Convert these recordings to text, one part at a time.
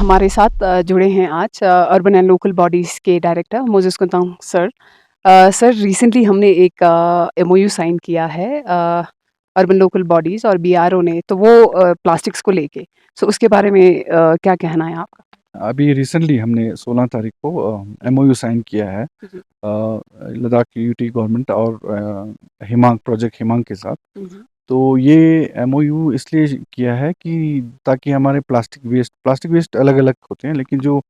हमारे साथ जुड़े हैं आज अर्बन एंड लोकल बॉडीज़ के director Moses Kuntang sir. Sir recently हमने एक एमओयू साइन किया है अर्बन लोकल बॉडीज़ और बीआरओ ने, तो वो प्लास्टिक्स को लेके। सो उसके बारे में क्या कहना है आपका? अभी रिसेंटली हमने 16 तारीख को एमओयू साइन किया है जी। लद्दाख यूटी गवर्नमेंट और हिमांग प्रोजेक्ट हिमांग के साथ। हुँ, हुँ। तो ये एमओयू इसलिए किया है कि ताकि हमारे प्लास्टिक वेस्ट अलग-अलग होते हैं, लेकिन जो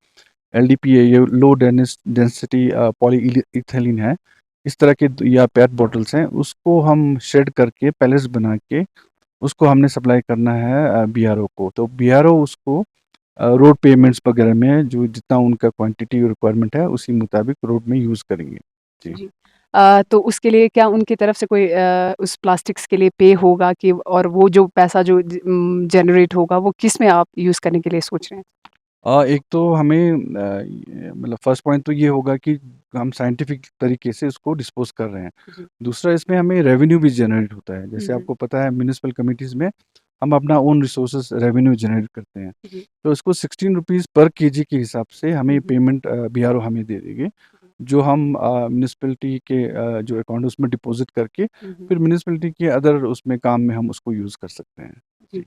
एलडीपी है, ये लो डेंसिटी पॉलीइथिलीन है, इस तरह के या पेट बॉटल्स हैं, उसको हम शेड करके पैलेट्स बना के उसको हमने सप्लाई करना है बीआरओ को। तो बीआरओ उसको रोड पेमेंट्स वगैरह में जो जितना उनका क्वांटिटी रिक्वायरमेंट है, उसी मुताबिक रोड में यूज़ करेंगे। जी। जी। तो उसके लिए क्या उनकी तरफ से कोई उस प्लास्टिक्स के लिए पे होगा कि और वो जो पैसा जो जनरेट होगा वो किस में आप यूज़ करने के लिए सोच रहे हैं? एक तो हमें मतलब फर्स्ट पॉइंट तो ये होगा कि हम साइंटिफिक तरीके से उसको डिस्पोज़ कर रहे हैं। जी। दूसरा, इसमें हमें रेवेन्यू भी जनरेट होता है। हुँ, जैसे हुँ। आपको पता है, म्युनिसिपल कमिटीज़ में हम अपना ओन रिसोर्सेज़ रेवेन्यू जनरेट करते हैं। जी। तो इसको 16 रुपीज़ पर केजी के हिसाब से हुँ, हमें हुँ। पेमेंट बीआरओ हमें दे देंगे, जो हम म्युनिसिपैलिटी के जो अकाउंट उसमें डिपॉज़िट करके हुँ, हुँ। फिर म्युनिसिपैलिटी के अदर उसमें काम में हम उसको यूज़ कर सकते हैं। जी। जी।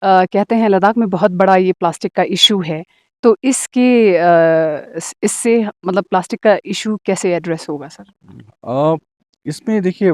कहते हैं लद्दाख में बहुत बड़ा ये प्लास्टिक का इश्यू है, तो इसके इससे मतलब प्लास्टिक का इश्यू कैसे एड्रेस होगा सर? अ, इसमें देखिए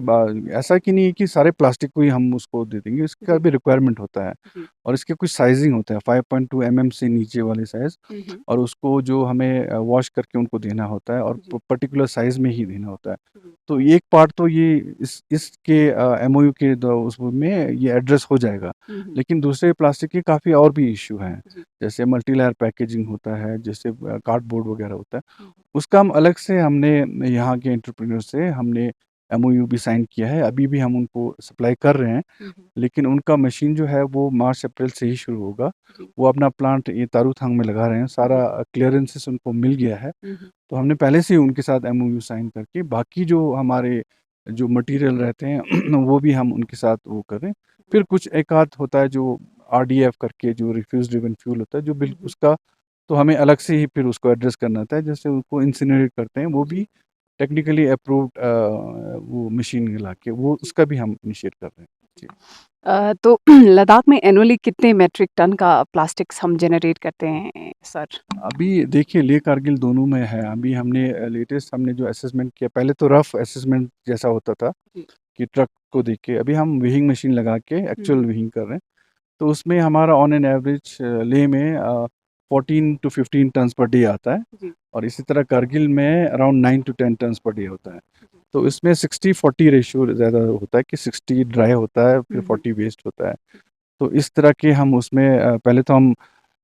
ऐसा कि नहीं है कि सारे प्लास्टिक को ही हम उसको दे देंगे, इसका जी, भी रिक्वायरमेंट होता है जी। और इसके कुछ साइज़िंग होता है, 5.2 से नीचे वाले साइज़, हुँ, हुँ। और उसको जो हमें वॉश करके उनको देना होता है और जी, पर्टिकुलर साइज़ में ही देना होता है। जी। तो ये एक पार्ट तो ये इसके एमओयू के उसमें ये एड्रेस हो जाएगा। हुँ, हुँ। लेकिन दूसरे प्लास्टिक के काफ़ी और भी इश्यू हैं, जी। जैसे मल्टी लेयर पैकेजिंग होता है, जैसे कार्डबोर्ड वगैरह होता है। हुँ, हुँ। उसका हम अलग से हमने यहाँ के एंटरप्रेन्योर से हमने एमओयू भी साइन किया है। अभी भी हम उनको सप्लाई कर रहे हैं, हुँ, हुँ। लेकिन उनका मशीन जो है वो मार्च-अप्रैल से ही शुरू होगा। जी। वो अपना प्लांट ये तारूथांग में लगा रहे हैं, जी। सारा क्लीयरेंसेस उनको मिल गया है। हुँ, हुँ। तो हमने पहले से ही उनके साथ एमओयू साइन करके बाकी जो हमारे जो मटीरियल रहते हैं वो भी हम उनके साथ वो कर रहे हैं। फिर कुछ एक आध होता है जो आरडीएफ करके, जो रिफ्यूज़ ड्रिवन फ्यूल होता है, जो हुँ, हुँ। उसका तो हमें अलग से ही फिर उसको एड्रेस करना होता है, जैसे उसको इंसिनरेट करते हैं, वो जी, भी टेक्निकली अप्रूव्ड वो मशीन ला के वो जी। उसका भी हम इनिशिएट कर रहे हैं। जी। तो लद्दाख में एनुअली कितने मेट्रिक टन का प्लास्टिक्स हम जनरेट करते हैं सर? अभी देखिए, लेह कारगिल दोनों में है। अभी हमने लेटेस्ट हमने जो असेसमेंट किया, पहले तो रफ असेसमेंट जैसा होता था जी। कि ट्रक को देख के, अभी हम वेइंग मशीन लगा के हुँ, एक्चुअल हुँ। वेइंग कर रहे हैं। तो उसमें हमारा ऑन एन एवरेज लेह में 14 टू 15 टन्स पर डे आता है, जी, और इसी तरह कारगिल में around 9 to 10 tons per day होता है। जी। तो इसमें 60-40 रेशियो ज़्यादा होता है कि 60 ड्राई होता है, फिर हुँ, हुँ। 40 वेस्ट होता है। तो इस तरह के हम उसमें पहले तो हम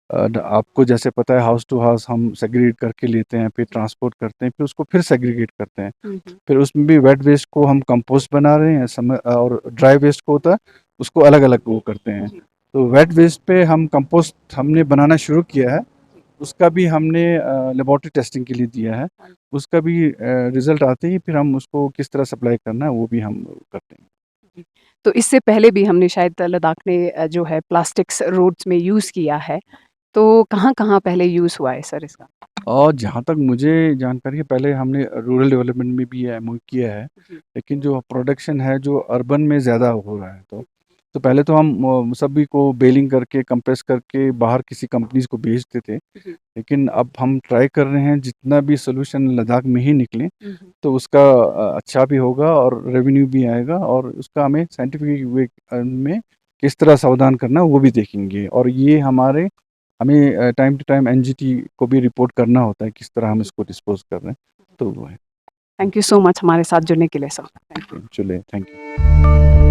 आपको जैसे पता है, हाउस टू हाउस हम सेग्रीगेट करके लेते हैं, फिर जी। ट्रांसपोर्ट करते हैं, फिर उसको फिर सेग्रीगेट करते हैं। हुँ, हुँ। फिर उसमें भी वेट वेस्ट को हम कंपोस्ट बना रहे हैं और ड्राई वेस्ट को होता है, उसको अलग-अलग वो करते हैं। जी, तो वेट वेस्ट पे हम कंपोस्ट हमने बनाना शुरू किया है, जी। उसका भी हमने लेबोरेटरी टेस्टिंग के लिए दिया है। हाँ उसका भी रिज़ल्ट आते ही फिर हम उसको किस तरह सप्लाई करना है, वो भी हम करते हैं। जी। तो इससे पहले भी हमने शायद लद्दाख में जो है प्लास्टिक्स रोड्स में यूज़ किया है, तो कहाँ-कहाँ पहले यूज़ हुआ है सर इसका? और जहाँ तक मुझे जानकारी है, पहले हमने रूरल डेवलपमेंट में भी एमओयू किया है, जी, लेकिन जो प्रोडक्शन है जो अर्बन में ज़्यादा हो रहा है, जी, तो पहले तो हम सभी को बेलिंग करके कंप्रेस करके बाहर किसी कंपनीज़ को भेजते थे। जी। लेकिन अब हम ट्राई कर रहे हैं जितना भी सॉल्यूशन लद्दाख में ही निकले, हुँ, हुँ। तो उसका अच्छा भी होगा और रेवेन्यू भी आएगा, और उसका हमें साइंटिफिक वे में किस तरह सावधान करना है वो भी देखेंगे, और ये हमें टाइम टू टाइम एनजीटी को भी रिपोर्ट करना होता है किस तरह हम इसको डिस्पोज़ कर रहे हैं। तो वो है। थैंक यू सो मच हमारे साथ जुड़ने के लिए सर। Thank you. चलिए, थैंक यू।